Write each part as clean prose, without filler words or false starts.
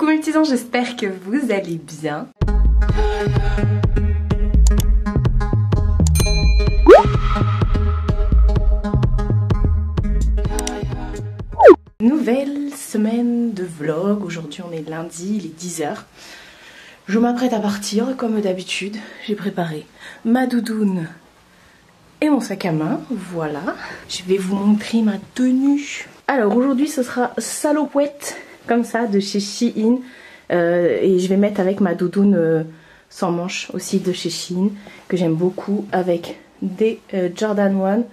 Coucou mes petits anges, j'espère que vous allez bien. Nouvelle semaine de vlog. Aujourd'hui on est lundi, il est 10h. Je m'apprête à partir comme d'habitude. J'ai préparé ma doudoune et mon sac à main. Voilà. Je vais vous montrer ma tenue. Alors aujourd'hui ce sera salopouette comme ça de chez Shein. Et je vais mettre avec ma doudoune sans manches aussi de chez Shein que j'aime beaucoup avec des Jordan 1.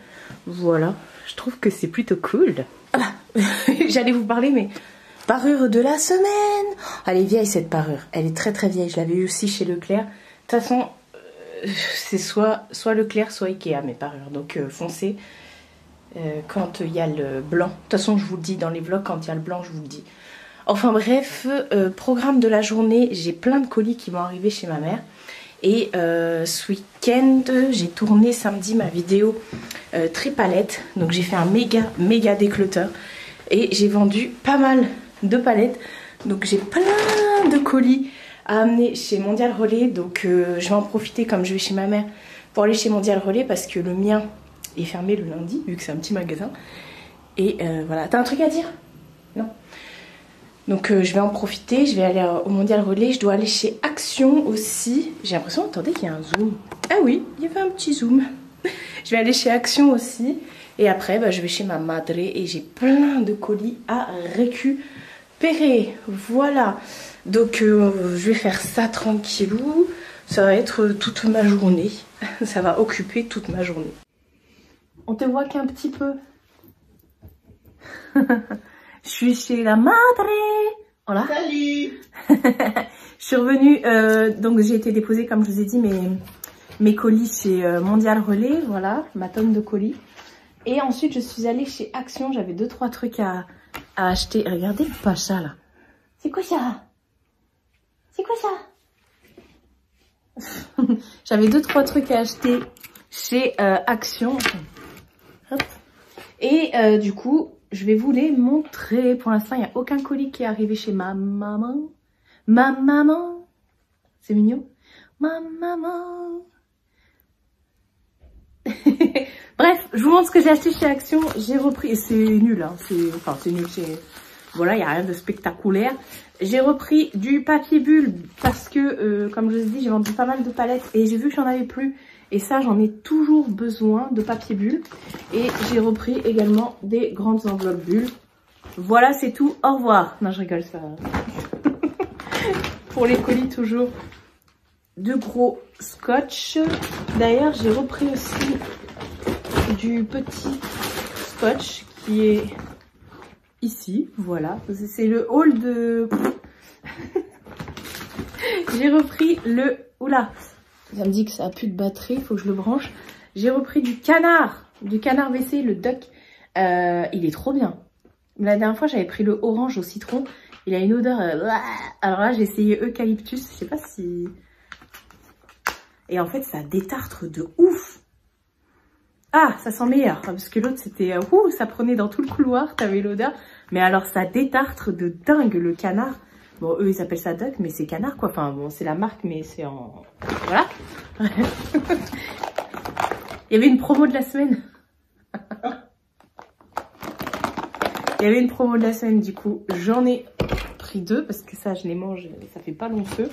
Voilà. Je trouve que c'est plutôt cool. Ah, j'allais vous parler mais parure de la semaine. Elle est vieille cette parure, elle est très très vieille. Je l'avais eu aussi chez Leclerc. De toute façon c'est soit Leclerc soit Ikea mes parures. Donc foncez quand il y a le blanc. De toute façon je vous le dis dans les vlogs, quand il y a le blanc je vous le dis. Enfin bref, programme de la journée. J'ai plein de colis qui vont arriver chez ma mère. Et ce week-end, j'ai tourné samedi ma vidéo tri-palette. Donc j'ai fait un méga déclutter. Et j'ai vendu pas mal de palettes. Donc j'ai plein de colis à amener chez Mondial Relais. Donc je vais en profiter comme je vais chez ma mère pour aller chez Mondial Relais. Parce que le mien est fermé le lundi, vu que c'est un petit magasin. Et voilà. T'as un truc à dire? Non. Donc je vais en profiter, je vais aller au Mondial Relais, je dois aller chez Action aussi. J'ai l'impression, attendez, qu'il y a un zoom. Ah oui, il y avait un petit zoom. Je vais aller chez Action aussi. Et après, bah, je vais chez ma madre et j'ai plein de colis à récupérer. Voilà. Donc je vais faire ça tranquillou. Ça va être toute ma journée. Ça va occuper toute ma journée. On te voit qu'un petit peu. Je suis chez la madre. Voilà. Salut. Je suis revenue, donc j'ai été déposer, comme je vous ai dit, mes colis chez Mondial Relais. Voilà, ma tonne de colis. Et ensuite, je suis allée chez Action. J'avais 2-3 trucs à acheter. Regardez le pacha, là. C'est quoi ça? C'est quoi ça? J'avais 2-3 trucs à acheter chez Action. Hop. Et du coup... je vais vous les montrer. Pour l'instant, il n'y a aucun colis qui est arrivé chez ma maman. Ma maman. C'est mignon. Ma maman. Bref, je vous montre ce que j'ai acheté chez Action. J'ai repris... c'est nul, hein. Enfin, c'est nul. Voilà, il n'y a rien de spectaculaire. J'ai repris du papier bulle parce que, comme je vous ai dit, j'ai vendu pas mal de palettes. Et j'ai vu que j'en avais plus. Et ça, j'en ai toujours besoin de papier bulle. Et j'ai repris également des grandes enveloppes bulles. Voilà, c'est tout. Au revoir. Non, je rigole, ça. Pour les colis, toujours de gros scotch. D'ailleurs, j'ai repris aussi du petit scotch qui est ici. Voilà. C'est le haul de... J'ai repris le... Oula, ça me dit que ça a plus de batterie, il faut que je le branche. J'ai repris du canard WC, le duck. Il est trop bien. La dernière fois, j'avais pris le orange au citron. Il a une odeur... alors là, j'ai essayé eucalyptus. Je sais pas si... Et en fait, ça détartre de ouf. Ah, ça sent meilleur. Parce que l'autre, c'était... ça prenait dans tout le couloir, t'avais l'odeur. Mais alors, ça détartre de dingue, le canard. Bon, eux, ils appellent ça duck, mais c'est canard, quoi. Enfin, bon, c'est la marque, mais c'est en... Voilà. Il y avait une promo de la semaine. Il y avait une promo de la semaine, du coup, j'en ai pris 2, parce que ça, je les mange, ça fait pas long feu.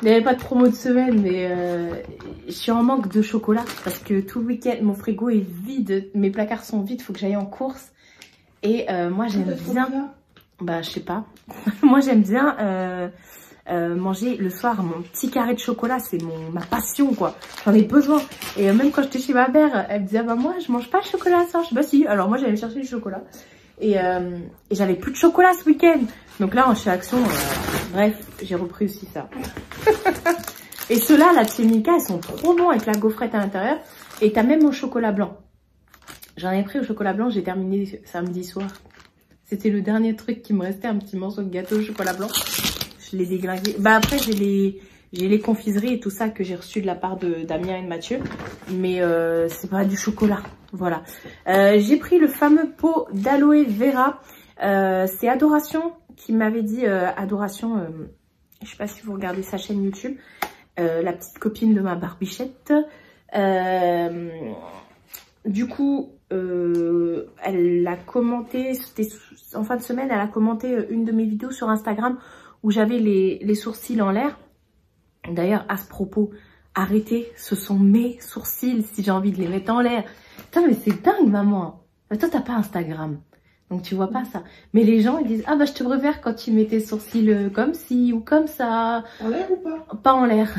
Il n'y avait pas de promo de semaine, mais je suis en manque de chocolat, parce que tout le week-end, mon frigo est vide, mes placards sont vides, il faut que j'aille en course. Et moi, j'aime bien... Bah, je sais pas. Moi, j'aime bien manger le soir mon petit carré de chocolat. C'est ma passion, quoi. J'en ai besoin. Et même quand j'étais chez ma mère, elle me disait, bah, moi, je mange pas de chocolat à ça. Je sais pas si. Alors, moi, j'allais chercher du chocolat. Et j'avais plus de chocolat ce week-end. Donc là, chez Action, bref, j'ai repris aussi ça. Et ceux-là, la chez Milka, ils sont trop bons avec la gaufrette à l'intérieur. Et t'as même au chocolat blanc. J'en ai pris au chocolat blanc, j'ai terminé samedi soir. C'était le dernier truc qui me restait, un petit morceau de gâteau au chocolat blanc. Je l'ai déglingué. Bah après, j'ai les confiseries et tout ça que j'ai reçu de la part de Damien et de Mathieu. Mais c'est pas du chocolat. Voilà. J'ai pris le fameux pot d'aloe vera. C'est Adoration qui m'avait dit Adoration, je sais pas si vous regardez sa chaîne YouTube, la petite copine de ma barbichette. Du coup, elle a commenté, c'était en fin de semaine, elle a commenté une de mes vidéos sur Instagram où j'avais les sourcils en l'air. D'ailleurs, à ce propos, arrêtez, ce sont mes sourcils si j'ai envie de les mettre en l'air. Putain, mais c'est dingue, maman. Toi, t'as pas Instagram, donc tu vois pas ça. Mais les gens, ils disent, ah bah je te préfère quand tu mets tes sourcils comme ci ou comme ça. En l'air ou pas? Pas en l'air.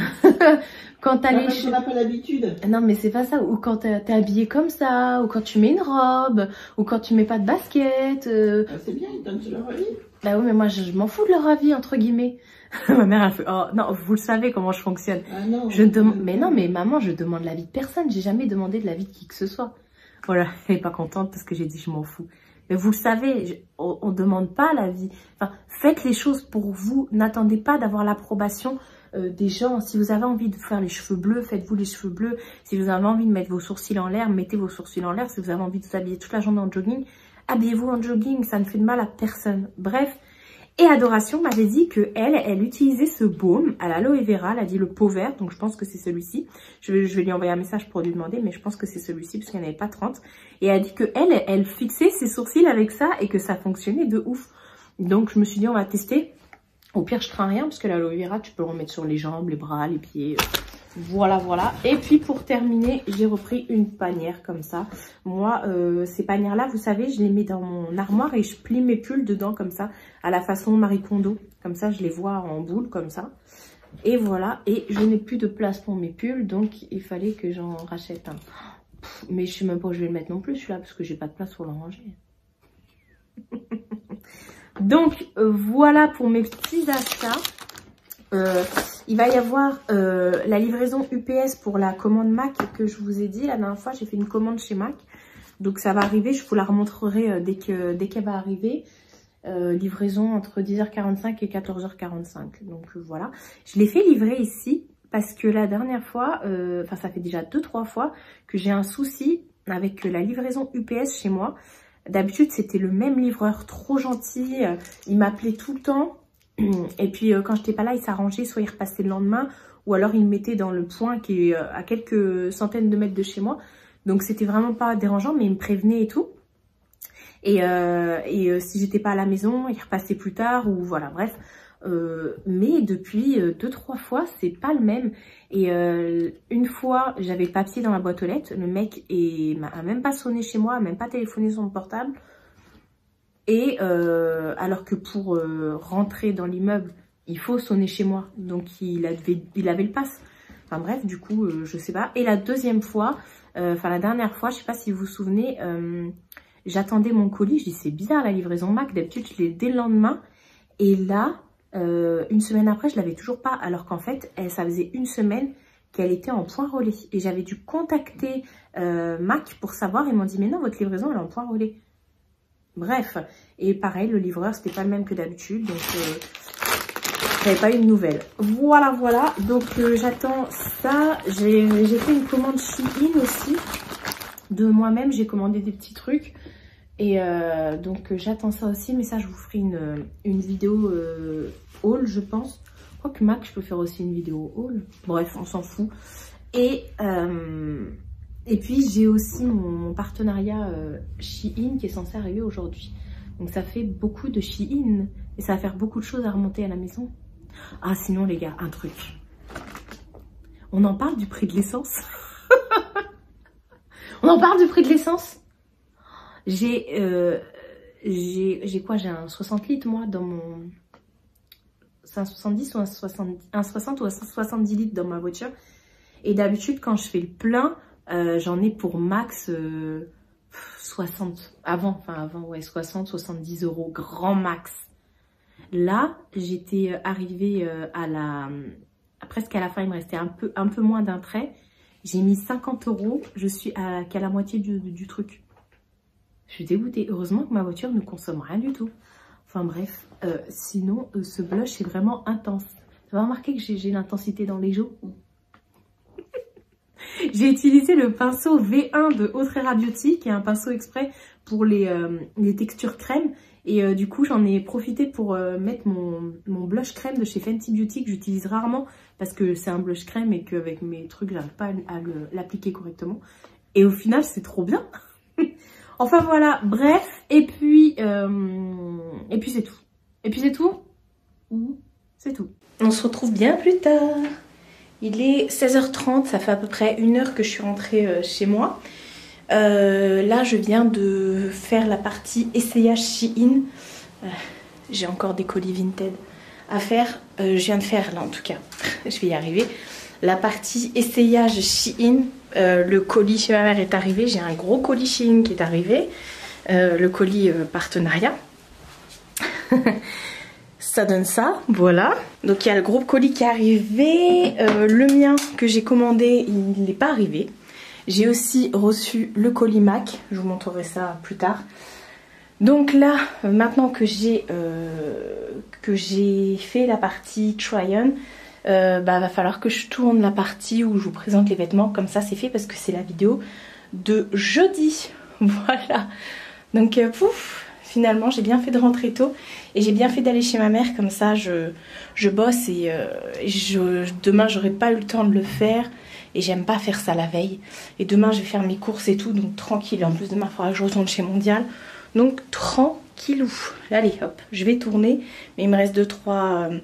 Quand t'as les cheveux... On n'a pas l'habitude. Non, mais c'est pas ça. Ou quand t'es habillée comme ça, ou quand tu mets une robe, ou quand tu mets pas de basket. Ah, c'est bien, ils donnent leur avis. Bah oui, mais moi, je m'en fous de leur avis, entre guillemets. Ma mère, elle fait, oh non, vous le savez comment je fonctionne. Ah non. Mais non, mais maman, je demande l'avis de personne. J'ai jamais demandé de l'avis de qui que ce soit. Voilà, elle est pas contente parce que j'ai dit je m'en fous. Mais vous le savez, on demande pas l'avis. Enfin, faites les choses pour vous. N'attendez pas d'avoir l'approbation des gens. Si vous avez envie de faire les cheveux bleus, faites-vous les cheveux bleus. Si vous avez envie de mettre vos sourcils en l'air, mettez vos sourcils en l'air. Si vous avez envie de vous habiller toute la journée en jogging, habillez-vous en jogging. Ça ne fait de mal à personne. Bref. Et Adoration m'avait dit que elle utilisait ce baume à l'aloe vera. Elle a dit le pot vert, donc je pense que c'est celui-ci. Je vais lui envoyer un message pour lui demander, mais je pense que c'est celui-ci parce qu'il n'y en avait pas 30. Et elle a dit que elle fixait ses sourcils avec ça et que ça fonctionnait de ouf. Donc je me suis dit on va tester. Au pire je crains rien parce que l'aloe vera tu peux le remettre sur les jambes, les bras, les pieds. Voilà, voilà. Et puis pour terminer, j'ai repris une panière comme ça. Moi, ces panières-là, vous savez, je les mets dans mon armoire et je plie mes pulls dedans comme ça, à la façon Marie Kondo. Comme ça, je les vois en boule comme ça. Et voilà. Et je n'ai plus de place pour mes pulls, donc il fallait que j'en rachète un. Mais je sais même pas où je vais le mettre non plus, celui-là, parce que j'ai pas de place pour le ranger. Donc, voilà pour mes petits achats. Il va y avoir la livraison UPS pour la commande Mac que je vous ai dit. La dernière fois, j'ai fait une commande chez Mac. Donc, ça va arriver. Je vous la remontrerai dès qu'elle va arriver. Livraison entre 10h45 et 14h45. Donc, voilà. Je l'ai fait livrer ici parce que la dernière fois, enfin, ça fait déjà 2-3 fois que j'ai un souci avec la livraison UPS chez moi. D'habitude, c'était le même livreur, trop gentil. Il m'appelait tout le temps. Et puis quand j'étais pas là, il s'arrangeait, soit il repassait le lendemain, ou alors il me mettait dans le point qui est à quelques centaines de mètres de chez moi. Donc c'était vraiment pas dérangeant, mais il me prévenait et tout. Et si j'étais pas à la maison, il repassait plus tard, ou voilà, bref. Mais depuis 2-3 fois, c'est pas le même. Et une fois, j'avais le papier dans la boîte aux lettres, le mec a même pas sonné chez moi, a même pas téléphoné son portable. Et alors que pour rentrer dans l'immeuble, il faut sonner chez moi. Donc il avait le pass. Enfin bref, du coup, je sais pas. Et la deuxième fois, enfin la dernière fois, je sais pas si vous vous souvenez, j'attendais mon colis. Je dis c'est bizarre la livraison Mac. D'habitude, je l'ai dès le lendemain. Et là, une semaine après, je l'avais toujours pas. Alors qu'en fait, ça faisait une semaine qu'elle était en point relais. Et j'avais dû contacter Mac pour savoir. Ils m'ont dit mais non, votre livraison elle est en point relais. Bref, et pareil, le livreur, c'était pas le même que d'habitude, donc j'avais pas eu de nouvelles. Voilà, voilà, donc j'attends ça. J'ai fait une commande Shein aussi, de moi-même, j'ai commandé des petits trucs. Et donc j'attends ça aussi, mais ça, je vous ferai une vidéo haul, je pense. Quoique Mac, je peux faire aussi une vidéo haul. Bref, on s'en fout. Et puis, j'ai aussi mon partenariat Shein qui est censé arriver aujourd'hui. Donc, ça fait beaucoup de Shein. Et ça va faire beaucoup de choses à remonter à la maison. Ah, sinon, les gars, un truc. On en parle du prix de l'essence. On en parle du prix de l'essence. J'ai quoi? J'ai un 60 litres, moi, dans mon... C'est un 70 ou un 60 ou un 170 litres dans ma voiture. Et d'habitude, quand je fais le plein... j'en ai pour max 60, avant, ouais, 60, 70 euros, grand max. Là, j'étais arrivée presque à la fin, il me restait un peu moins d'un trait. J'ai mis 50 euros, je suis qu'à la moitié du truc. Je suis dégoûtée. Heureusement que ma voiture ne consomme rien du tout. Enfin bref, sinon, ce blush est vraiment intense. Tu vas remarquer que j'ai l'intensité dans les joues. J'ai utilisé le pinceau V1 de Autrera Beauty, qui est un pinceau exprès pour les textures crème. Et du coup, j'en ai profité pour mettre mon blush crème de chez Fenty Beauty que j'utilise rarement parce que c'est un blush crème et qu'avec mes trucs, j'arrive pas à l'appliquer correctement. Et au final, c'est trop bien. Enfin voilà, bref. Et puis c'est tout. Et puis c'est tout. C'est tout. On se retrouve bien plus tard. Il est 16h30, ça fait à peu près 1 heure que je suis rentrée chez moi. Là, je viens de faire la partie essayage Shein. J'ai encore des colis Vinted à faire. Je viens de faire, là en tout cas, je vais y arriver. La partie essayage Shein. Le colis chez ma mère est arrivé. J'ai un gros colis Shein qui est arrivé. Le colis partenariat. Ça donne ça, voilà. Donc il y a le gros colis qui est arrivé. Le mien que j'ai commandé, il n'est pas arrivé. J'ai aussi reçu le colis MAC. Je vous montrerai ça plus tard. Donc là, maintenant que j'ai fait la partie try-on, va falloir que je tourne la partie où je vous présente les vêtements. Comme ça, c'est fait parce que c'est la vidéo de jeudi. Voilà. Donc, pouf, finalement, j'ai bien fait de rentrer tôt. Et j'ai bien fait d'aller chez ma mère. Comme ça, je bosse et demain, j'aurai pas eu le temps de le faire. Et j'aime pas faire ça la veille. Et demain, je vais faire mes courses et tout. Donc, tranquille. En plus, demain, il faudra que je retourne chez Mondial. Donc, tranquillou. Allez, hop, je vais tourner. Mais il me reste 2-3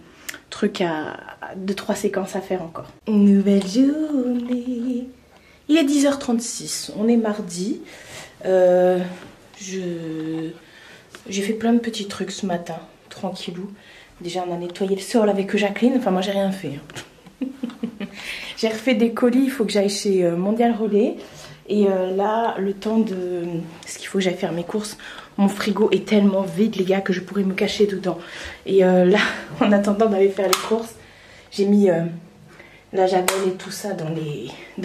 trucs 2-3 séquences à faire encore. Nouvelle journée. Il est 10h36. On est mardi. J'ai fait plein de petits trucs ce matin. Tranquillou. Déjà, on a nettoyé le sol avec Jacqueline. Enfin, moi, j'ai rien fait. J'ai refait des colis, il faut que j'aille chez Mondial Relais. Et là, le temps de... Parce qu'il faut que j'aille faire mes courses. Mon frigo est tellement vide, les gars, que je pourrais me cacher dedans. Et là, en attendant d'aller faire les courses, j'ai mis la javel et tout ça dans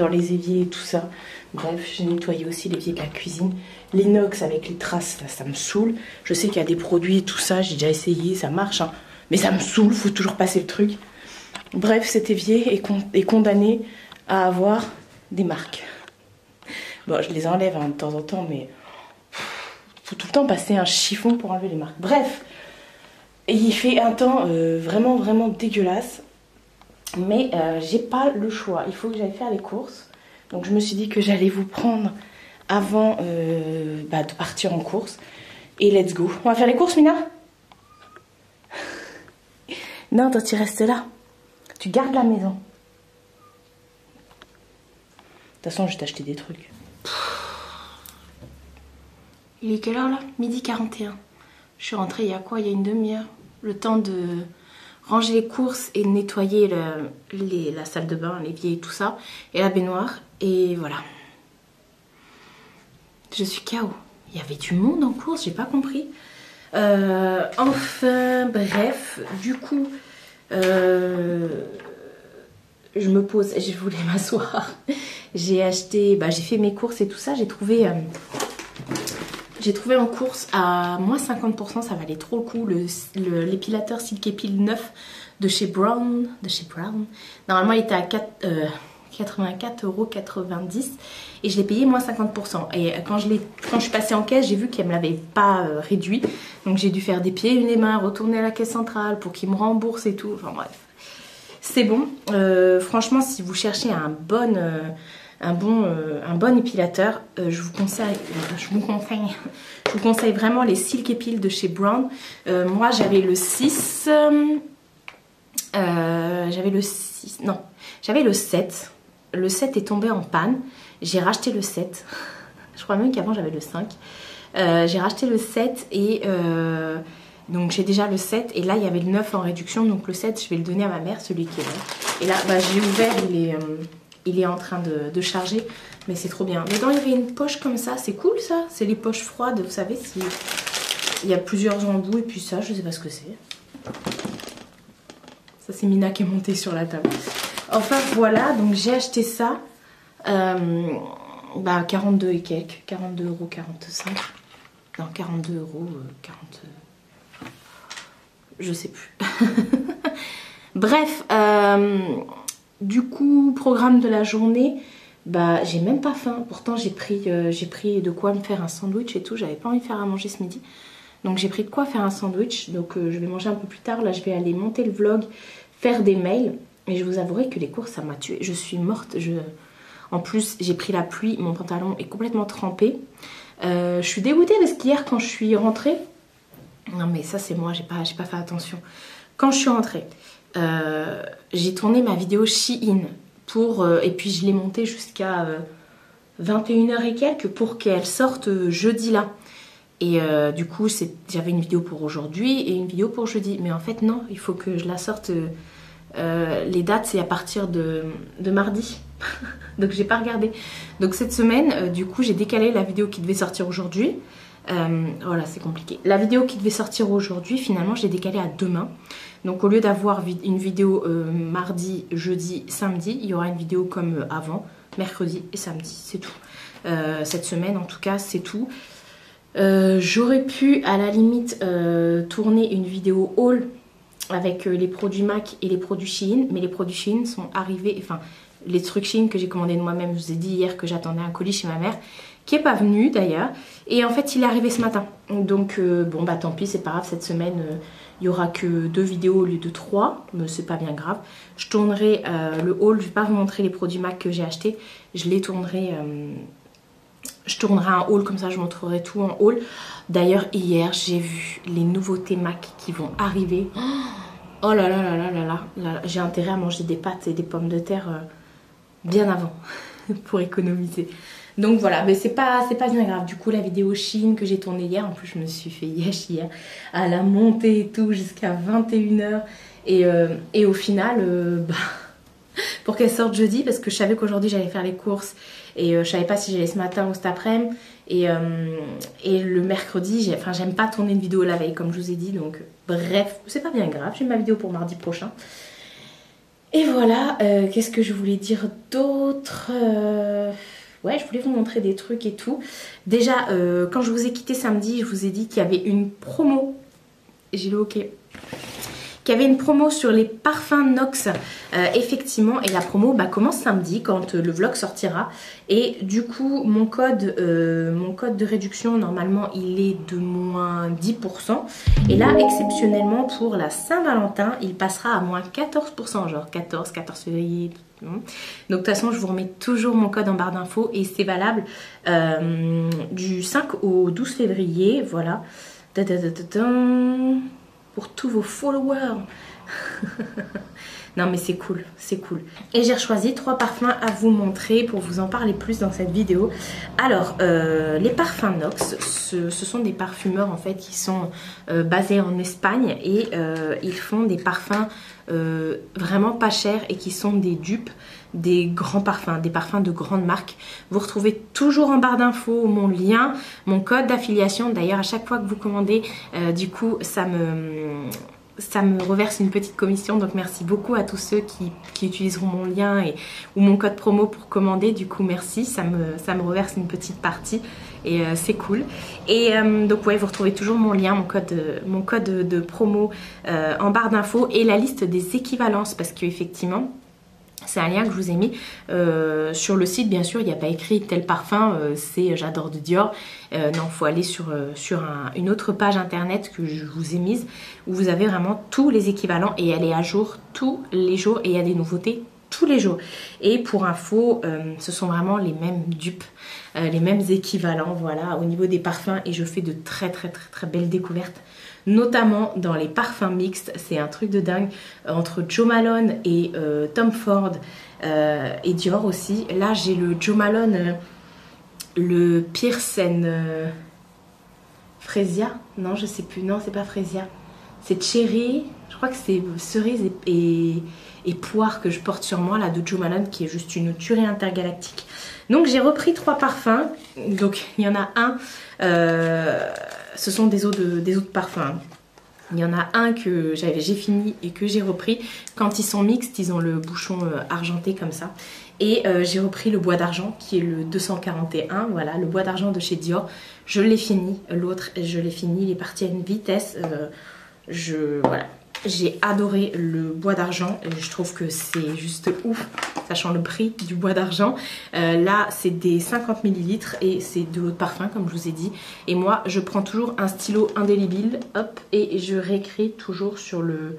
les éviers et tout ça. Bref, j'ai nettoyé aussi l'évier de la cuisine. L'inox avec les traces, là, ça me saoule. Je sais qu'il y a des produits et tout ça, j'ai déjà essayé, ça marche. Hein. Mais ça me saoule, faut toujours passer le truc. Bref, cet évier est condamné à avoir des marques. Bon, je les enlève hein, de temps en temps, mais faut tout le temps passer un chiffon pour enlever les marques. Bref, et il fait un temps vraiment, vraiment dégueulasse. Mais j'ai pas le choix. Il faut que j'aille faire les courses. Donc je me suis dit que j'allais vous prendre avant de partir en course. Et let's go. On va faire les courses, Mina? Non, toi tu restes là. Tu gardes la maison. De toute façon, je vais t'acheter des trucs. Il est quelle heure là? 12h41. Je suis rentrée il y a quoi? Il y a une demi-heure. Le temps de ranger les courses et de nettoyer la salle de bain, l'évier et tout ça. Et la baignoire. Et voilà. Je suis KO. Il y avait du monde en course, j'ai pas compris. Enfin, bref. Du coup... je me pose, je voulais m'asseoir. J'ai acheté, j'ai fait mes courses et tout ça. J'ai trouvé en course à moins 50%, ça valait trop le coup. L'épilateur Silk Epil 9 de chez Brown. Normalement, il était à 84,90 € et je l'ai payé moins 50%. Et quand je suis passée en caisse, j'ai vu qu'elle ne me l'avait pas réduit. Donc j'ai dû faire des pieds et des mains, retourner à la caisse centrale pour qu'ils me remboursent et tout. Enfin bref. C'est bon. Franchement, si vous cherchez un bon épilateur, je vous conseille vraiment les Silk Epil de chez Brown. Moi, j'avais le 6. J'avais le 7. Le 7 est tombé en panne. J'ai racheté le 7. Je crois même qu'avant, j'avais le 5. J'ai racheté le 7 et... donc j'ai déjà le 7 et là il y avait le 9 en réduction, donc le 7 je vais le donner à ma mère, celui qui est là. Et là j'ai ouvert, il est en train de charger, mais c'est trop bien. Dedans il y avait une poche comme ça, c'est cool ça, c'est les poches froides, vous savez, il y a plusieurs embouts et puis ça, je sais pas ce que c'est. Ça c'est Mina qui est montée sur la table. Enfin voilà, donc j'ai acheté ça, 42 et quelques, 42,45 €. Non, 42 €, 40... Je sais plus. Bref, du coup, programme de la journée, j'ai même pas faim. Pourtant, j'ai pris de quoi me faire un sandwich et tout. J'avais pas envie de faire à manger ce midi. Donc j'ai pris de quoi faire un sandwich. Donc je vais manger un peu plus tard. Là je vais aller monter le vlog, faire des mails. Et je vous avouerai que les courses ça m'a tuée. Je suis morte. En plus j'ai pris la pluie. Mon pantalon est complètement trempé. Je suis dégoûtée parce qu'hier quand je suis rentrée... Non mais ça c'est moi, j'ai pas fait attention. Quand je suis rentrée, j'ai tourné ma vidéo Shein et puis je l'ai montée jusqu'à 21h et quelques pour qu'elle sorte jeudi là. Et du coup j'avais une vidéo pour aujourd'hui et une vidéo pour jeudi. Mais en fait non, il faut que je la sorte. Les dates c'est à partir de mardi. Donc j'ai pas regardé. Donc cette semaine du coup j'ai décalé la vidéo qui devait sortir aujourd'hui. Voilà, c'est compliqué. La vidéo qui devait sortir aujourd'hui, finalement, je l'ai décalée à demain. Donc, au lieu d'avoir une vidéo mardi, jeudi, samedi, il y aura une vidéo comme avant, mercredi et samedi. C'est tout. Cette semaine, en tout cas, c'est tout. J'aurais pu, à la limite, tourner une vidéo haul avec les produits MAC et les produits Shein. Mais les produits Shein sont arrivés... Enfin, les trucs Shein que j'ai commandés de moi-même, je vous ai dit hier que j'attendais un colis chez ma mère, qui n'est pas venu d'ailleurs. Et en fait, il est arrivé ce matin. Donc, bon, bah tant pis, c'est pas grave. Cette semaine, il n'y aura que 2 vidéos au lieu de 3. Mais c'est pas bien grave. Je tournerai le haul. Je ne vais pas vous montrer les produits MAC que j'ai achetés. Je les tournerai... je tournerai un haul, comme ça je montrerai tout en haul. D'ailleurs, hier, j'ai vu les nouveautés MAC qui vont arriver. Oh là là là là là là là. J'ai intérêt à manger des pâtes et des pommes de terre bien avant pour économiser. Donc voilà, mais c'est pas bien grave. Du coup, la vidéo Shein que j'ai tournée hier, en plus je me suis fait yesh hier à la montée et tout jusqu'à 21h. Et au final, pour qu'elle sorte jeudi, parce que je savais qu'aujourd'hui j'allais faire les courses et je savais pas si j'allais ce matin ou cet après-midi. Et le mercredi, j'aime pas tourner une vidéo la veille comme je vous ai dit. Donc bref, c'est pas bien grave. J'ai ma vidéo pour mardi prochain. Et voilà, qu'est-ce que je voulais dire d'autre Ouais, je voulais vous montrer des trucs et tout. Déjà, quand je vous ai quitté samedi, je vous ai dit qu'il y avait une promo. J'ai le OK. Qu'il y avait une promo sur les parfums Nox, effectivement. Et la promo commence samedi quand le vlog sortira. Et du coup, mon code de réduction, normalement, il est de moins 10%. Et là, exceptionnellement, pour la Saint-Valentin, il passera à moins 14%. Genre 14 février. Donc de toute façon je vous remets toujours mon code en barre d'infos et c'est valable du 5 au 12 février, voilà, pour tous vos followers. Non mais c'est cool, c'est cool. Et j'ai choisi 3 parfums à vous montrer pour vous en parler plus dans cette vidéo. Alors les parfums Nox, ce sont des parfumeurs en fait qui sont basés en Espagne et ils font des parfums vraiment pas chers et qui sont des dupes des grands parfums, des parfums de grandes marques. Vous retrouvez toujours en barre d'infos mon lien, mon code d'affiliation. D'ailleurs à chaque fois que vous commandez, du coup ça me reverse une petite commission, donc merci beaucoup à tous ceux qui utiliseront mon lien ou mon code promo pour commander. Du coup merci, ça me reverse une petite partie et c'est cool. Et donc ouais, vous retrouvez toujours mon lien, mon code de promo en barre d'infos et la liste des équivalences, parce qu'effectivement c'est un lien que je vous ai mis sur le site. Bien sûr, il n'y a pas écrit tel parfum, c'est j'adore de Dior. Non, il faut aller sur une autre page internet que je vous ai mise où vous avez vraiment tous les équivalents et elle est à jour tous les jours et il y a des nouveautés tous les jours. Et pour info, ce sont vraiment les mêmes dupes, les mêmes équivalents, voilà, au niveau des parfums. Et je fais de très belles découvertes, notamment dans les parfums mixtes. C'est un truc de dingue, entre Jo Malone et Tom Ford et Dior aussi. Là j'ai le Jo Malone, le Pierce Fresia, non je sais plus, non c'est pas Fresia, c'est Cherry, je crois que c'est cerise et poire que je porte sur moi là de Jo Malone, qui est juste une tuerie intergalactique. Donc j'ai repris 3 parfums, donc il y en a un, ce sont des eaux de parfum. Il y en a un que j'ai fini et que j'ai repris. Quand ils sont mixtes, ils ont le bouchon argenté comme ça. Et j'ai repris le bois d'argent qui est le 241, voilà, le bois d'argent de chez Dior. Je l'ai fini, l'autre je l'ai fini, il est parti à une vitesse, voilà. J'ai adoré le bois d'argent. Je trouve que c'est juste ouf, sachant le prix du bois d'argent. Là, c'est des 50 ml et c'est de l'eau de parfum, comme je vous ai dit. Et moi, je prends toujours un stylo indélébile, hop, et je réécris toujours sur le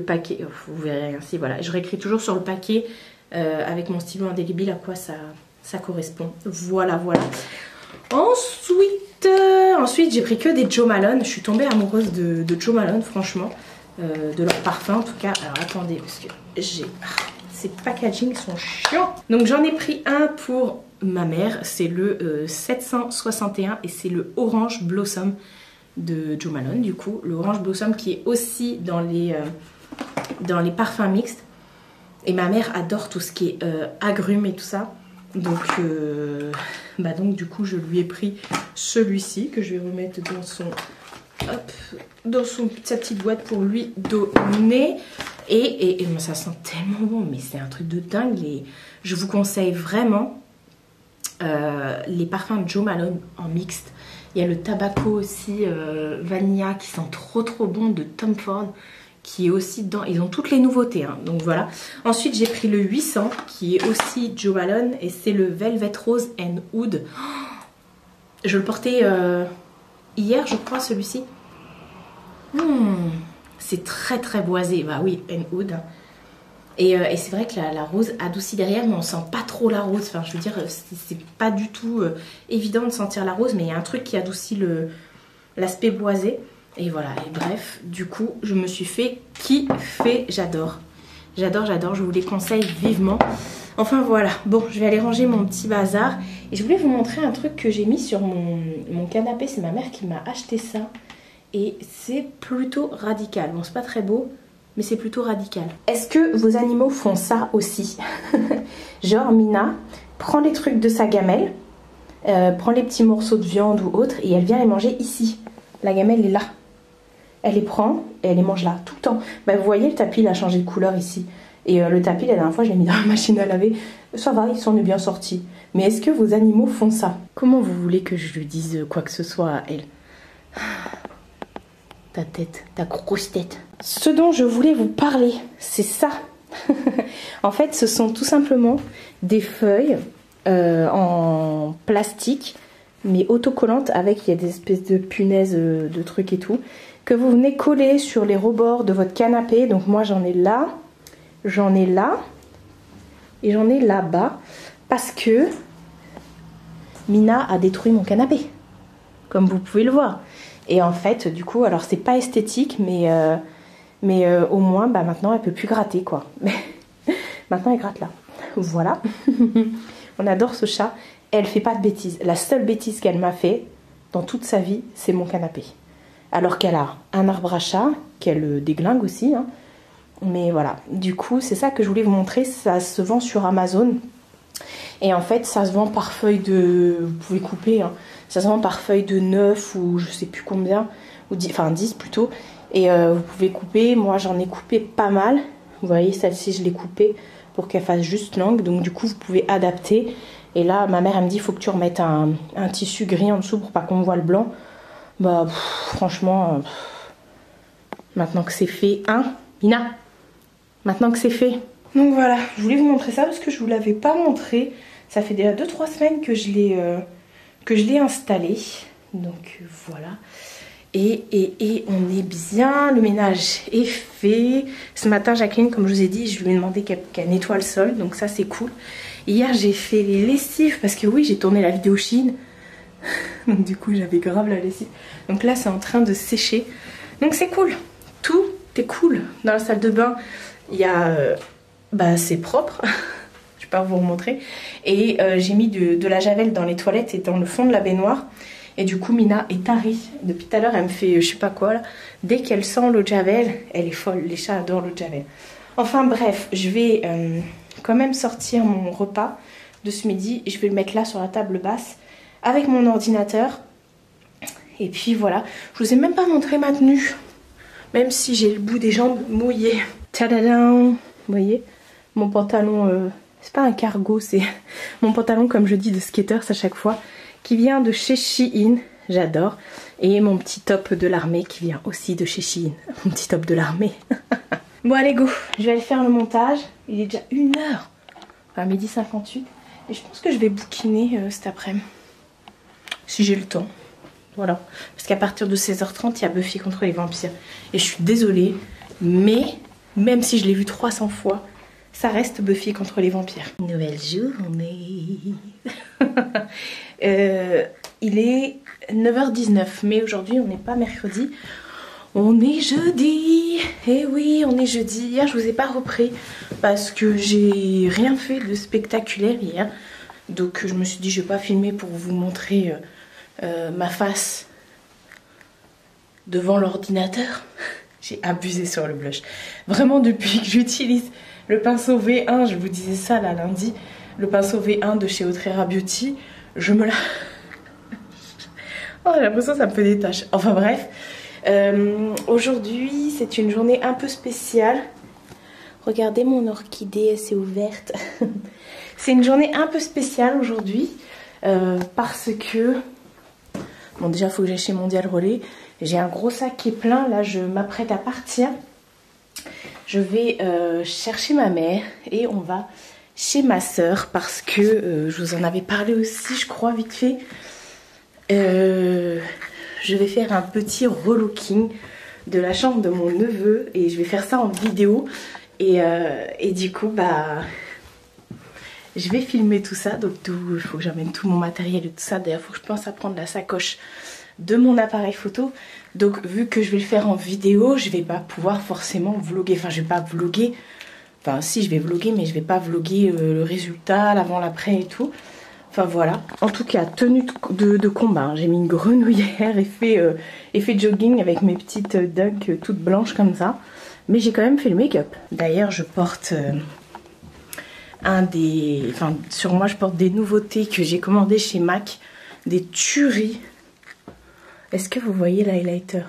paquet. Oh, vous verrez ainsi, voilà. Je réécris toujours sur le paquet avec mon stylo indélébile à quoi ça correspond. Voilà, voilà. Ensuite j'ai pris que des Jo Malone. Je suis tombée amoureuse de Jo Malone, franchement. De leur parfum en tout cas. Alors attendez, parce que ces packaging sont chiants. Donc j'en ai pris un pour ma mère. C'est le 761 et c'est le Orange Blossom de Jo Malone. Du coup, le Orange Blossom qui est aussi dans les parfums mixtes. Et ma mère adore tout ce qui est agrumes et tout ça. Donc du coup je lui ai pris celui-ci que je vais remettre dans sa petite boîte pour lui donner. Et ça sent tellement bon, mais c'est un truc de dingue. Je vous conseille vraiment les parfums de Jo Malone en mixte. Il y a le Tabaco aussi, Vanilla qui sent trop bon de Tom Ford. Qui est aussi dedans, ils ont toutes les nouveautés, hein, donc voilà. Ensuite j'ai pris le 800 qui est aussi Jo Malone et c'est le Velvet Rose and Oud. Je le portais hier je crois celui-ci. C'est très boisé, bah oui, and Oud. Et c'est vrai que la rose adoucit derrière, mais on sent pas trop la rose. Enfin je veux dire, c'est pas du tout évident de sentir la rose, mais il y a un truc qui adoucit l'aspect boisé. Et voilà, et bref, du coup, je me suis fait kiffer, j'adore. J'adore, je vous les conseille vivement. Enfin voilà, bon, je vais aller ranger mon petit bazar. Et je voulais vous montrer un truc que j'ai mis sur mon canapé. C'est ma mère qui m'a acheté ça. Et c'est plutôt radical. Bon, c'est pas très beau, mais c'est plutôt radical. Est-ce que vos animaux font ça aussi? Genre, Mina prend les trucs de sa gamelle, prend les petits morceaux de viande ou autre, et elle vient les manger ici. La gamelle est là. Elle les prend et elle les mange là, tout le temps. Bah, vous voyez, le tapis, il a changé de couleur ici. Et le tapis, la dernière fois, je l'ai mis dans la machine à laver. Ça va, il s'en est bien sorti. Mais est-ce que vos animaux font ça? Comment vous voulez que je lui dise quoi que ce soit à elle? Ta tête, ta grosse tête. Ce dont je voulais vous parler, c'est ça. En fait, ce sont tout simplement des feuilles en plastique, mais autocollantes avec, il y a des espèces de punaises, de trucs et tout, que vous venez coller sur les rebords de votre canapé. Donc moi j'en ai là, j'en ai là, et j'en ai là-bas, parce que Mina a détruit mon canapé, comme vous pouvez le voir. Et en fait, du coup, alors c'est pas esthétique, mais au moins, bah, maintenant elle peut plus gratter, quoi. Maintenant elle gratte là. Voilà. On adore ce chat. Elle fait pas de bêtises. La seule bêtise qu'elle m'a fait dans toute sa vie, c'est mon canapé. Alors qu'elle a un arbre à chat, qu'elle déglingue aussi, hein. Mais voilà, du coup, c'est ça que je voulais vous montrer. Ça se vend sur Amazon. Et en fait, ça se vend par feuille de... Vous pouvez couper, hein. Ça se vend par feuille de 9 ou je sais plus combien, ou 10, enfin 10 plutôt. Et vous pouvez couper. Moi, j'en ai coupé pas mal. Vous voyez, celle-ci, je l'ai coupée pour qu'elle fasse juste l'angle. Donc du coup, vous pouvez adapter. Et là, ma mère, elle me dit, il faut que tu remettes un tissu gris en dessous pour pas qu'on voit le blanc. Bah, franchement, maintenant que c'est fait, hein, Mina? Maintenant que c'est fait. Donc voilà, je voulais vous montrer ça parce que je vous l'avais pas montré. Ça fait déjà 2-3 semaines que je l'ai installé. Donc voilà. Et on est bien, le ménage est fait. Ce matin, Jacqueline, comme je vous ai dit, je lui ai demandé qu'elle nettoie le sol. Donc ça, c'est cool. Hier, j'ai fait les lessives parce que oui, j'ai tourné la vidéo Chine. Donc du coup, j'avais grave la lessive. Donc là, c'est en train de sécher. Donc c'est cool. Tout est cool. Dans la salle de bain, il y a... c'est propre. Je vais pas vous remontrer. Et j'ai mis de la javel dans les toilettes et dans le fond de la baignoire. Et du coup, Mina est tarie. Depuis tout à l'heure, elle me fait je sais pas quoi là. Dès qu'elle sent l'eau de javel, elle est folle. Les chats adorent l'eau de javel. Enfin bref, je vais quand même sortir mon repas de ce midi. Et je vais le mettre là sur la table basse avec mon ordinateur. Et puis voilà. Je vous ai même pas montré ma tenue. Même si j'ai le bout des jambes mouillé. Tadadam! Vous voyez, mon pantalon, c'est pas un cargo, c'est mon pantalon, comme je dis, de skaters à chaque fois, qui vient de chez Shein. j'adore. Et mon petit top de l'armée qui vient aussi de chez Shein. Mon petit top de l'armée. Bon allez go, je vais aller faire le montage. Il est déjà 1h, enfin 12h58. Et je pense que je vais bouquiner cet après-midi. Si j'ai le temps. Voilà. Parce qu'à partir de 16h30, il y a Buffy contre les vampires. Et je suis désolée, mais même si je l'ai vu 300 fois, ça reste Buffy contre les vampires. Nouvelle journée. Il est 9h19, mais aujourd'hui on n'est pas mercredi. On est jeudi. Et oui, on est jeudi. Hier, je vous ai pas repris parce que j'ai rien fait de spectaculaire hier. Donc je me suis dit, je vais pas filmer pour vous montrer ma face devant l'ordinateur. J'ai abusé sur le blush. Vraiment, depuis que j'utilise le pinceau V1, je vous disais ça là lundi, le pinceau V1 de chez Otrera Beauty, je me la... Oh, j'ai l'impression que ça me fait des taches. Enfin bref, aujourd'hui c'est une journée un peu spéciale. Regardez mon orchidée, elle s'est ouverte. C'est une journée un peu spéciale aujourd'hui parce que... Bon, déjà il faut que j'aille chez Mondial Relais. J'ai un gros sac qui est plein, là je m'apprête à partir. Je vais chercher ma mère et on va chez ma soeur parce que je vous en avais parlé aussi, je crois, vite fait. Je vais faire un petit relooking de la chambre de mon neveu et je vais faire ça en vidéo. Et du coup, bah, je vais filmer tout ça. Donc il faut que j'amène tout mon matériel et tout ça. D'ailleurs, il faut que je pense à prendre la sacoche de mon appareil photo. Donc vu que je vais le faire en vidéo, je vais pas pouvoir forcément vlogger. Enfin, je vais pas vlogger. Enfin, si, je vais vlogger, mais je vais pas vlogger le résultat, l'avant, l'après et tout. Enfin voilà. En tout cas, tenue de combat. Hein. J'ai mis une grenouillère effet jogging avec mes petites dunks toutes blanches comme ça. Mais j'ai quand même fait le make-up. D'ailleurs, je porte sur moi, je porte des nouveautés que j'ai commandées chez MAC. Des tueries. Est-ce que vous voyez l'highlighter?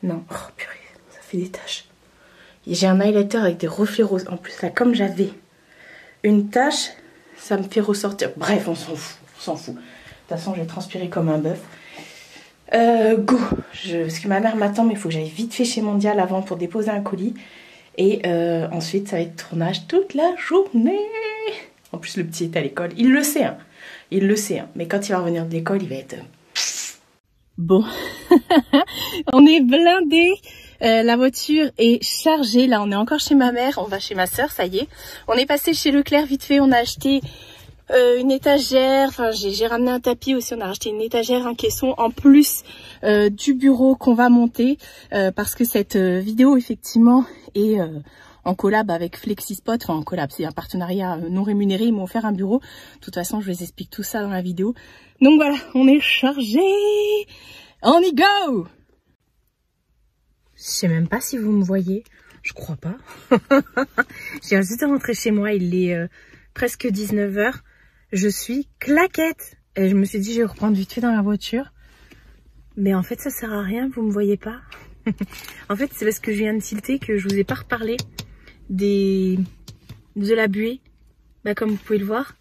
Non. Oh purée, ça fait des taches. J'ai un highlighter avec des reflets roses. En plus, là, comme j'avais une tache, ça me fait ressortir. Bref, on s'en fout. On s'en fout. De toute façon, je vais transpirer comme un bœuf. Go. Parce que ma mère m'attend, mais il faut que j'aille vite fait chez Mondial avant pour déposer un colis. Et ensuite, ça va être tournage toute la journée. En plus, le petit est à l'école. Il le sait, hein. Il le sait, hein. Mais quand il va revenir de l'école, il va être... Bon, on est blindés. La voiture est chargée. Là, on est encore chez ma mère. On va chez ma soeur, ça y est. On est passé chez Leclerc vite fait. On a acheté une étagère. Enfin, j'ai ramené un tapis aussi. On a acheté une étagère, un caisson en plus du bureau qu'on va monter. Parce que cette vidéo, effectivement, est en collab avec Flexispot. Enfin, en collab, c'est un partenariat non rémunéré. Ils m'ont offert un bureau. De toute façon, je vous explique tout ça dans la vidéo. Donc voilà, on est chargé. On y go! Je sais même pas si vous me voyez. Je crois pas. J'ai juste rentré chez moi. Il est presque 19h. Je suis claquette. Et je me suis dit, je vais reprendre vite fait dans la voiture. Mais en fait, ça sert à rien. Vous me voyez pas. En fait, c'est parce que je viens de tilter que je vous ai pas reparlé de la buée. Bah, comme vous pouvez le voir.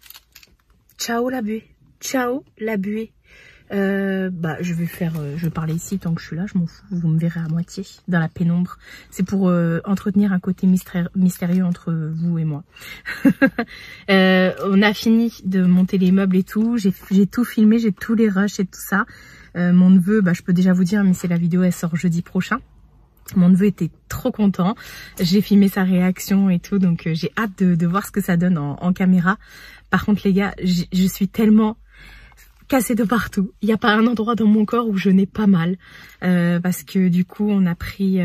Ciao la buée. Ciao la buée. Bah je vais parler ici tant que je suis là, je m'en fous, vous me verrez à moitié dans la pénombre. C'est pour entretenir un côté mystérieux entre vous et moi. On a fini de monter les meubles et tout, j'ai tout filmé, j'ai tous les rushs et tout ça. Mon neveu, bah je peux déjà vous dire, mais c'est la vidéo, elle sort jeudi prochain. Mon neveu était trop content, j'ai filmé sa réaction et tout, donc j'ai hâte de voir ce que ça donne en caméra. Par contre les gars, je suis tellement cassée de partout. Il n'y a pas un endroit dans mon corps où je n'ai pas mal. Parce que du coup, on a pris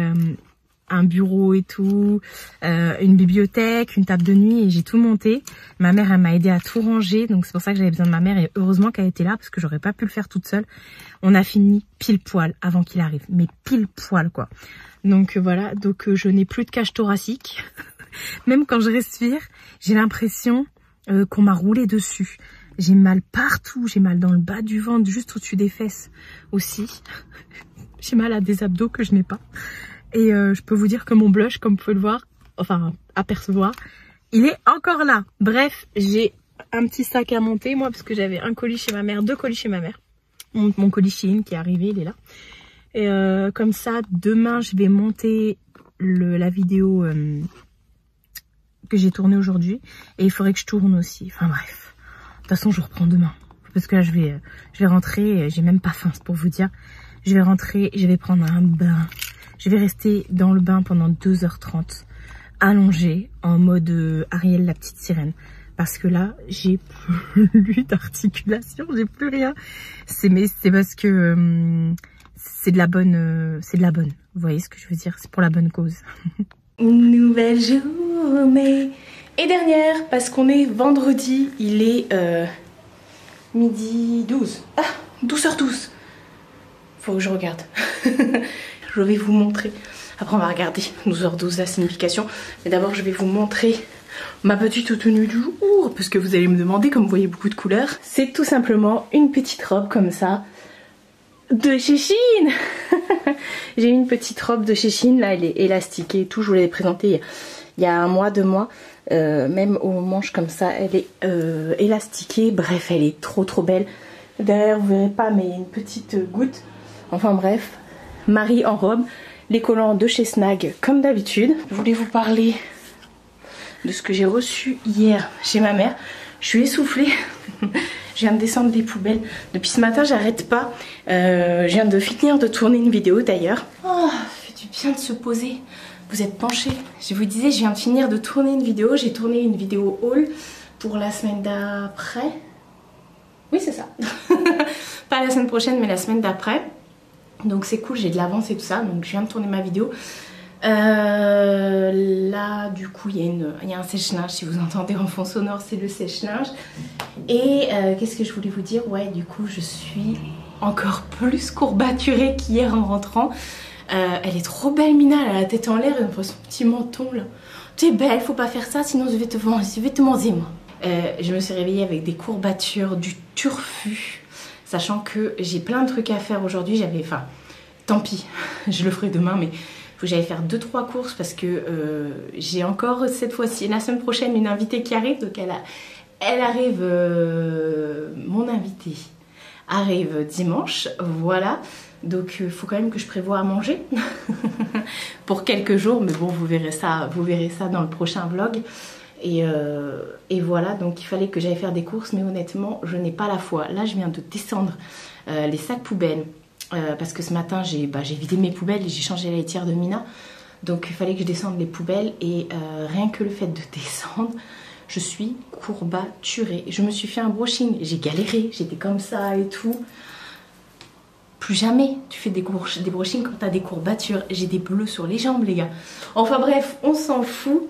un bureau et tout, une bibliothèque, une table de nuit et j'ai tout monté. Ma mère, elle m'a aidé à tout ranger. Donc c'est pour ça que j'avais besoin de ma mère et heureusement qu'elle était là parce que j'aurais pas pu le faire toute seule. On a fini pile poil avant qu'il arrive. Mais pile poil quoi. Donc voilà, donc je n'ai plus de cage thoracique. Même quand je respire, j'ai l'impression qu'on m'a roulé dessus. J'ai mal partout, j'ai mal dans le bas du ventre, juste au-dessus des fesses aussi. J'ai mal à des abdos que je n'ai pas. Et je peux vous dire que mon blush, comme vous pouvez le voir, enfin apercevoir, il est encore là. Bref, j'ai un petit sac à monter, moi, parce que j'avais un colis chez ma mère, 2 colis chez ma mère. mon colis Shein qui est arrivé, il est là. Et comme ça, demain, je vais monter la vidéo que j'ai tournée aujourd'hui. Et il faudrait que je tourne aussi. Enfin bref, de toute façon, je reprends demain. Parce que là, je vais rentrer, j'ai même pas faim, c'est pour vous dire. Je vais rentrer, je vais prendre un bain. Je vais rester dans le bain pendant 2h30, allongée, en mode Ariel la petite sirène. Parce que là, j'ai plus d'articulation, j'ai plus rien. C'est parce que c'est de la bonne. Vous voyez ce que je veux dire? C'est pour la bonne cause. Nouvelle journée et dernière, parce qu'on est vendredi, il est midi 12. Ah, 12h12. Faut que je regarde. Je vais vous montrer. Après, on va regarder 12h12 la signification. Mais d'abord, je vais vous montrer ma petite tenue du jour. Parce que vous allez me demander, comme vous voyez beaucoup de couleurs. C'est tout simplement une petite robe comme ça. De chez Shein. J'ai une petite robe de chez Shein. Là, elle est élastiquée et tout. Je vous l'avais présentée il y a 1 mois, 2 mois. Même aux manches comme ça, elle est élastiquée. Bref, elle est trop belle. Derrière, vous verrez pas, mais il y a une petite goutte. Enfin bref, Marie en robe. Les collants de chez Snag, comme d'habitude. Je voulais vous parler de ce que j'ai reçu hier chez ma mère. Je suis essoufflée. Je viens de descendre des poubelles. Depuis ce matin, j'arrête pas. Je viens de finir de tourner une vidéo d'ailleurs. Oh, ça fait du bien de se poser. Vous êtes penchés. Je vous disais, je viens de finir de tourner une vidéo. J'ai tourné une vidéo haul pour la semaine d'après. Oui, c'est ça. Pas la semaine prochaine, mais la semaine d'après. Donc c'est cool, j'ai de l'avance et tout ça. Donc je viens de tourner ma vidéo. Là, du coup, il y a un sèche-linge. Si vous entendez en fond sonore, c'est le sèche-linge. Et qu'est-ce que je voulais vous dire? Ouais, du coup, je suis encore plus courbaturée qu'hier en rentrant. Elle est trop belle, Mina. Elle a la tête en l'air et on voit son petit menton là. T'es belle, faut pas faire ça, sinon je vais te manger, moi. Je me suis réveillée avec des courbatures, du turfu. Sachant que j'ai plein de trucs à faire aujourd'hui. Enfin, tant pis, je le ferai demain, mais faut que j'aille faire 2-3 courses parce que j'ai encore cette fois-ci, la semaine prochaine, une invitée qui arrive. Donc elle arrive, mon invitée arrive dimanche, voilà. Donc il faut quand même que je prévoie à manger pour quelques jours, mais bon, vous verrez ça dans le prochain vlog. Et voilà, donc il fallait que j'aille faire des courses, mais honnêtement, je n'ai pas la foi. Là, je viens de descendre les sacs poubelles parce que ce matin, j'ai vidé mes poubelles et j'ai changé la laitière de Mina. Donc il fallait que je descende les poubelles et rien que le fait de descendre, je suis courbaturée. Je me suis fait un brushing, j'ai galéré, j'étais comme ça et tout. Plus jamais tu fais des brushings quand t'as des courbatures. J'ai des bleus sur les jambes, les gars. Enfin bref, on s'en fout.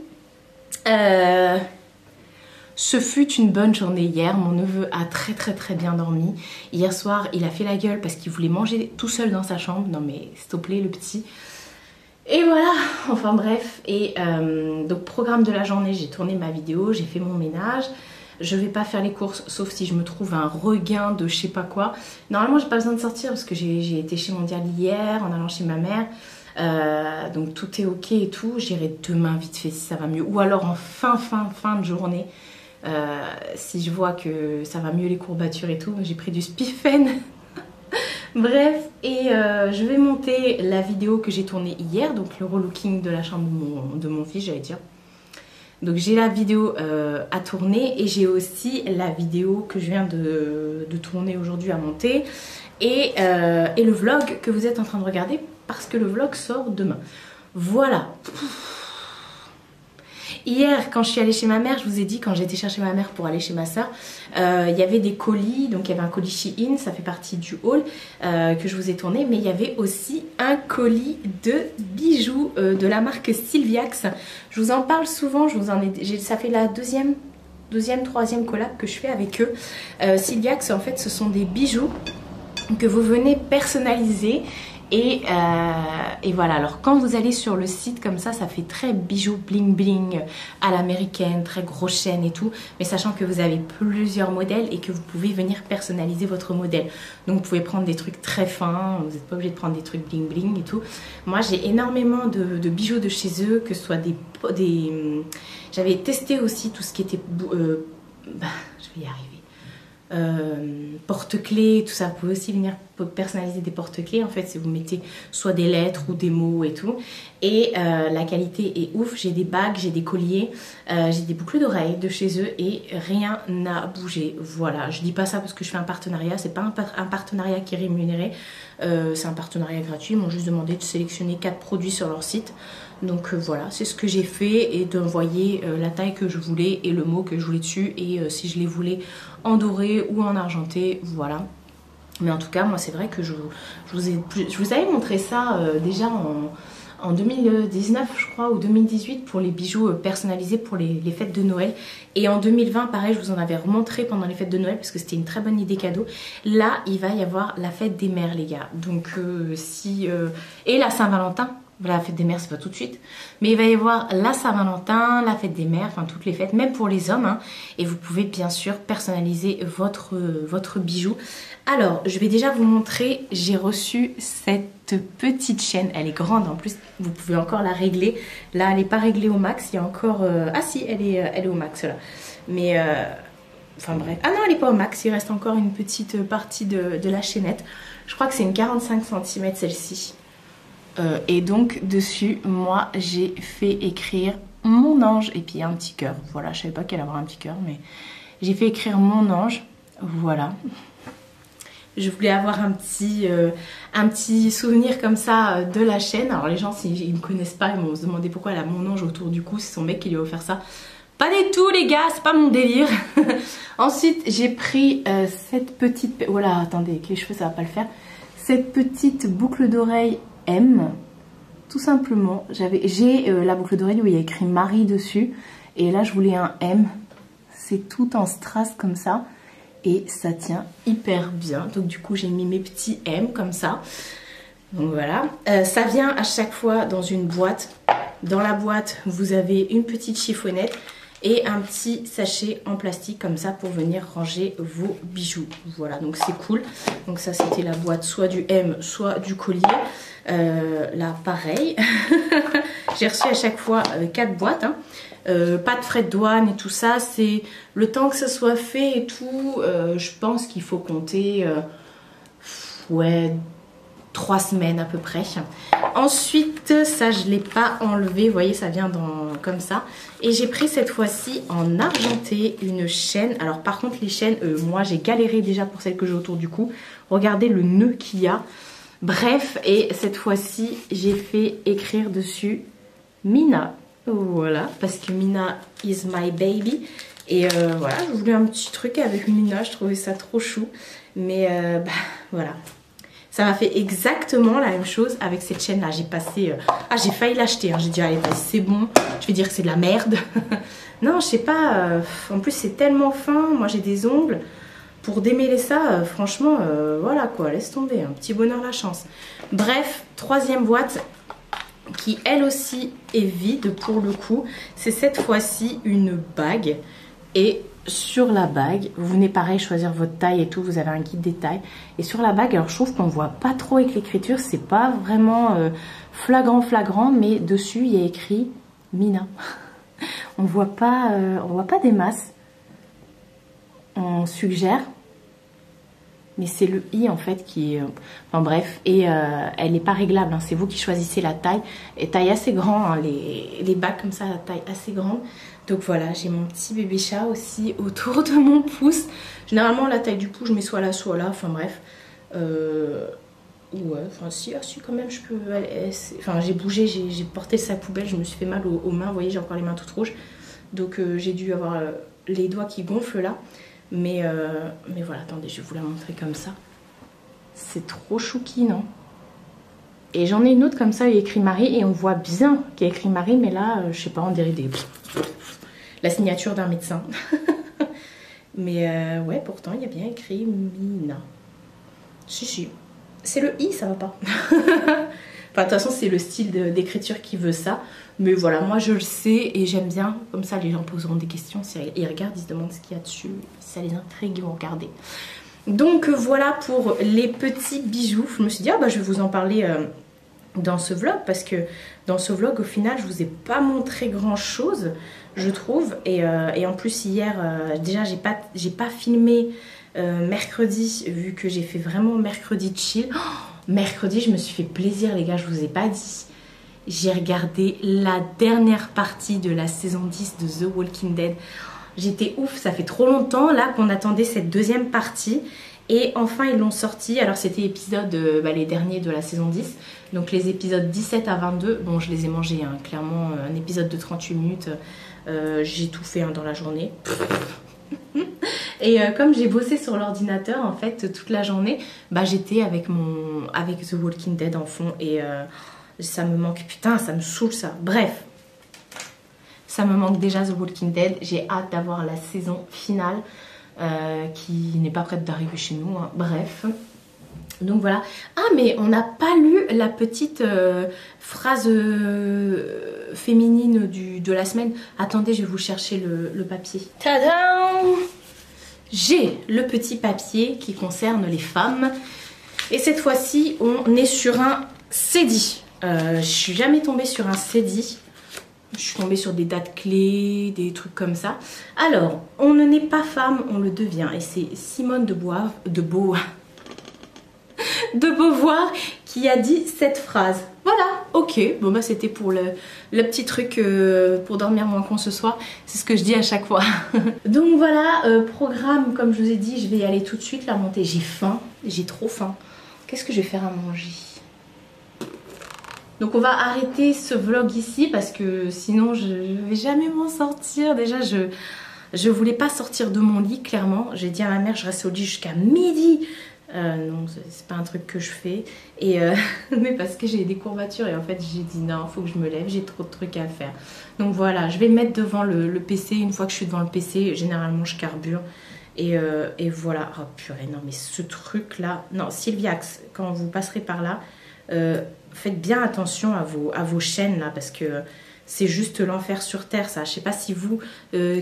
Ce fut une bonne journée hier. Mon neveu a très bien dormi. Hier soir, il a fait la gueule parce qu'il voulait manger tout seul dans sa chambre. Non mais s'il te plaît, le petit. Et voilà, enfin bref. Et donc programme de la journée, j'ai tourné ma vidéo, j'ai fait mon ménage. Je vais pas faire les courses sauf si je me trouve un regain de je sais pas quoi. Normalement, j'ai pas besoin de sortir parce que j'ai été chez Mondial hier en allant chez ma mère. Donc tout est ok et tout. J'irai demain vite fait si ça va mieux. Ou alors en fin de journée. Si je vois que ça va mieux les courbatures et tout. J'ai pris du Spiffen. Bref, et je vais monter la vidéo que j'ai tournée hier. Donc le relooking de la chambre de mon fils, j'allais dire. Donc j'ai la vidéo à tourner et j'ai aussi la vidéo que je viens de tourner aujourd'hui à monter et le vlog que vous êtes en train de regarder parce que le vlog sort demain. Voilà. Hier, quand je suis allée chez ma mère, je vous ai dit, quand j'étais chercher ma mère pour aller chez ma soeur, il y avait des colis, donc il y avait un colis Shein, ça fait partie du haul que je vous ai tourné, mais il y avait aussi un colis de bijoux de la marque Sylviax. Je vous en parle souvent, ça fait la deuxième, troisième collab que je fais avec eux. Sylviax, en fait, ce sont des bijoux que vous venez personnaliser. Et voilà, alors quand vous allez sur le site comme ça fait très bijoux bling bling à l'américaine, très gros chaîne et tout, mais sachant que vous avez plusieurs modèles et que vous pouvez venir personnaliser votre modèle. Donc vous pouvez prendre des trucs très fins, vous n'êtes pas obligé de prendre des trucs bling bling et tout. Moi j'ai énormément de bijoux de chez eux, que ce soit j'avais testé aussi tout ce qui était je vais y arriver. porte-clés, tout ça. Vous pouvez aussi venir personnaliser des porte-clés. En fait, si vous mettez soit des lettres ou des mots et tout. Et la qualité est ouf. J'ai des bagues, j'ai des colliers, j'ai des boucles d'oreilles de chez eux et rien n'a bougé. Voilà, je dis pas ça parce que je fais un partenariat. C'est pas un partenariat qui est rémunéré. C'est un partenariat gratuit. Ils m'ont juste demandé de sélectionner 4 produits sur leur site. Donc voilà, c'est ce que j'ai fait et d'envoyer la taille que je voulais et le mot que je voulais dessus et si je les voulais en doré ou en argenté, voilà. Mais en tout cas, moi c'est vrai que je vous avais montré ça déjà en 2019 je crois ou 2018 pour les bijoux personnalisés pour les fêtes de Noël. Et en 2020 pareil, je vous en avais remontré pendant les fêtes de Noël parce que c'était une très bonne idée cadeau. Là il va y avoir la fête des mères les gars. Donc et la Saint-Valentin. La fête des mères, c'est pas tout de suite. Mais il va y avoir la Saint-Valentin, la fête des mères, enfin toutes les fêtes, même pour les hommes. Hein. Et vous pouvez bien sûr personnaliser votre bijou. Alors, je vais déjà vous montrer. J'ai reçu cette petite chaîne. Elle est grande en plus. Vous pouvez encore la régler. Là, elle n'est pas réglée au max. Il y a encore... Ah si, elle est au max là. Mais... Enfin bref. Ah non, elle n'est pas au max. Il reste encore une petite partie de la chaînette. Je crois que c'est une 45 cm celle-ci. Et donc dessus moi j'ai fait écrire mon ange et puis un petit cœur. Voilà, je savais pas qu'elle allait avoir un petit cœur mais j'ai fait écrire mon ange. Voilà, je voulais avoir un petit souvenir comme ça de la chaîne. Alors les gens s'ils me connaissent pas ils m'ont demandé pourquoi elle a mon ange autour du cou. C'est son mec qui lui a offert ça. Pas du tout les gars, c'est pas mon délire. Ensuite j'ai pris cette petite... Voilà, attendez, avec les cheveux ça va pas le faire. Cette petite boucle d'oreille M, tout simplement. J'ai la boucle d'oreille où il y a écrit Marie dessus et là je voulais un M. C'est tout en strass comme ça et ça tient hyper bien. Donc du coup j'ai mis mes petits M comme ça. Donc voilà, ça vient à chaque fois dans une boîte. Dans la boîte vous avez une petite chiffonnette et un petit sachet en plastique comme ça pour venir ranger vos bijoux. Voilà, donc c'est cool. Donc ça c'était la boîte soit du M soit du collier. Là pareil. J'ai reçu à chaque fois 4 boîtes. Hein. Pas de frais de douane et tout ça. C'est le temps que ça soit fait et tout. Je pense qu'il faut compter ouais 3 semaines à peu près. Ensuite, ça je ne l'ai pas enlevé, vous voyez ça vient comme ça. Et j'ai pris cette fois-ci en argenté une chaîne. Alors par contre les chaînes, moi j'ai galéré déjà pour celle que j'ai autour du cou. Regardez le nœud qu'il y a. Bref, et cette fois-ci j'ai fait écrire dessus Mina. Voilà, parce que Mina is my baby. Et voilà, je voulais un petit truc avec Mina, je trouvais ça trop chou. Mais voilà. Ça m'a fait exactement la même chose avec cette chaîne là. J'ai passé... Ah, j'ai failli l'acheter. Hein. J'ai dit, allez, c'est bon. Je vais dire que c'est de la merde. Non, je sais pas. En plus, c'est tellement fin. Moi, j'ai des ongles. Pour démêler ça, franchement, voilà quoi. Laisse tomber. Un petit bonheur la chance. Bref, 3e boîte qui, elle aussi, est vide pour le coup. C'est cette fois-ci une bague. Et... sur la bague, vous venez pareil choisir votre taille et tout, vous avez un guide des tailles. Et sur la bague, alors je trouve qu'on voit pas trop avec l'écriture, c'est pas vraiment flagrant, mais dessus il y a écrit Mina. on voit pas des masses. On suggère, mais c'est le i en fait qui est... Enfin bref, et elle n'est pas réglable, hein. C'est vous qui choisissez la taille. Et taille assez grande, hein, les bagues comme ça, la taille assez grande. Donc voilà, j'ai mon petit bébé chat aussi autour de mon pouce. Généralement la taille du pouce je mets soit là, enfin bref. Ouais, enfin si quand même je peux... Enfin j'ai bougé, j'ai porté le sac poubelle, je me suis fait mal aux mains, vous voyez j'ai encore les mains toutes rouges. Donc j'ai dû avoir les doigts qui gonflent là. Mais voilà, attendez, je vais vous la montrer comme ça. C'est trop chouki, non? Et j'en ai une autre comme ça, il y a écrit Marie et on voit bien qu'il y a écrit Marie, mais là, je sais pas, on dirait la signature d'un médecin. Mais ouais, pourtant, il y a bien écrit Mina. Si. C'est le i, ça va pas. Enfin, de toute façon, c'est le style d'écriture qui veut ça. Mais voilà, moi je le sais et j'aime bien. Comme ça, les gens poseront des questions. Ils regardent, ils se demandent ce qu'il y a dessus. Si ça les intrigue, ils vont regarder. Donc voilà pour les petits bijoux. Je me suis dit, ah, bah, je vais vous en parler dans ce vlog. Parce que dans ce vlog, au final, je vous ai pas montré grand chose, je trouve. Et en plus, hier, déjà, j'ai pas filmé Mercredi, vu que j'ai fait vraiment mercredi chill. Oh, mercredi, je me suis fait plaisir, les gars, je vous ai pas dit. J'ai regardé la dernière partie de la saison 10 de The Walking Dead. J'étais ouf, ça fait trop longtemps là qu'on attendait cette deuxième partie. Et enfin ils l'ont sorti. Alors c'était les derniers de la saison 10. Donc les épisodes 17 à 22. Bon, je les ai mangés, hein, clairement. Un épisode de 38 minutes. J'ai tout fait, hein, dans la journée. Et comme j'ai bossé sur l'ordinateur en fait toute la journée, j'étais avec The Walking Dead en fond. Et ça me manque. Putain, ça me saoule ça. Bref. Ça me manque déjà The Walking Dead. J'ai hâte d'avoir la saison finale qui n'est pas prête d'arriver chez nous, hein. Bref. Donc voilà. Ah, mais on n'a pas lu la petite phrase féminine de la semaine. Attendez, je vais vous chercher le papier. Tadam! J'ai le petit papier qui concerne les femmes. Et cette fois-ci, on est sur un CEDI. Je suis jamais tombée sur un CEDI. Je suis tombée sur des dates clés, des trucs comme ça. Alors, on ne naît pas femme, on le devient. Et c'est Simone de Beauvoir qui a dit cette phrase. Voilà, ok. Bon, c'était pour le petit truc pour dormir moins con ce soir. C'est ce que je dis à chaque fois. Donc voilà, programme, comme je vous ai dit, je vais y aller tout de suite la monter. J'ai faim, j'ai trop faim. Qu'est-ce que je vais faire à manger ? Donc on va arrêter ce vlog ici parce que sinon je vais jamais m'en sortir. Déjà je voulais pas sortir de mon lit, clairement. J'ai dit à ma mère je reste au lit jusqu'à midi. Non, c'est pas un truc que je fais. Et mais parce que j'ai des courbatures et en fait j'ai dit non, faut que je me lève, j'ai trop de trucs à faire. Donc voilà, je vais me mettre devant le PC. Une fois que je suis devant le PC, généralement je carbure. Et voilà. Oh purée, non mais ce truc là. Non, Sylviax, quand vous passerez par là, faites bien attention à vos chaînes là parce que c'est juste l'enfer sur terre ça. Je sais pas si vous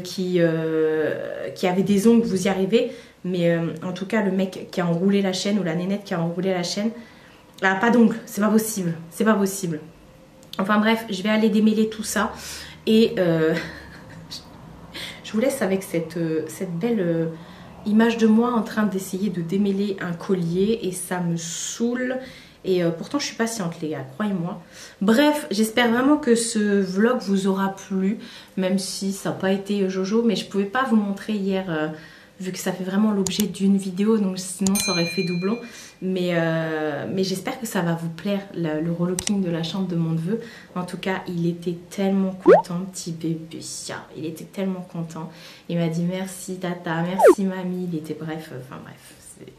qui avez des ongles vous y arrivez, mais en tout cas le mec qui a enroulé la chaîne ou la nénette qui a enroulé la chaîne, ah, pas d'ongles, c'est pas possible, c'est pas possible. Enfin bref, je vais aller démêler tout ça et je vous laisse avec cette belle image de moi en train d'essayer de démêler un collier et ça me saoule. Et pourtant je suis patiente les gars, croyez-moi. Bref, j'espère vraiment que ce vlog vous aura plu. Même si ça n'a pas été Jojo. Mais je ne pouvais pas vous montrer hier vu que ça fait vraiment l'objet d'une vidéo. Donc sinon ça aurait fait doublon. Mais j'espère que ça va vous plaire le relooking de la chambre de mon neveu. En tout cas il était tellement content, petit bébé. Il était tellement content. Il m'a dit merci tata, merci mamie. Il était bref, enfin bref.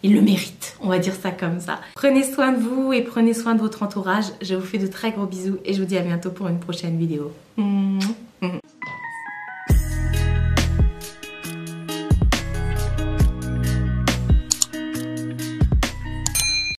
Il le mérite, on va dire ça comme ça. Prenez soin de vous et prenez soin de votre entourage. Je vous fais de très gros bisous et je vous dis à bientôt pour une prochaine vidéo.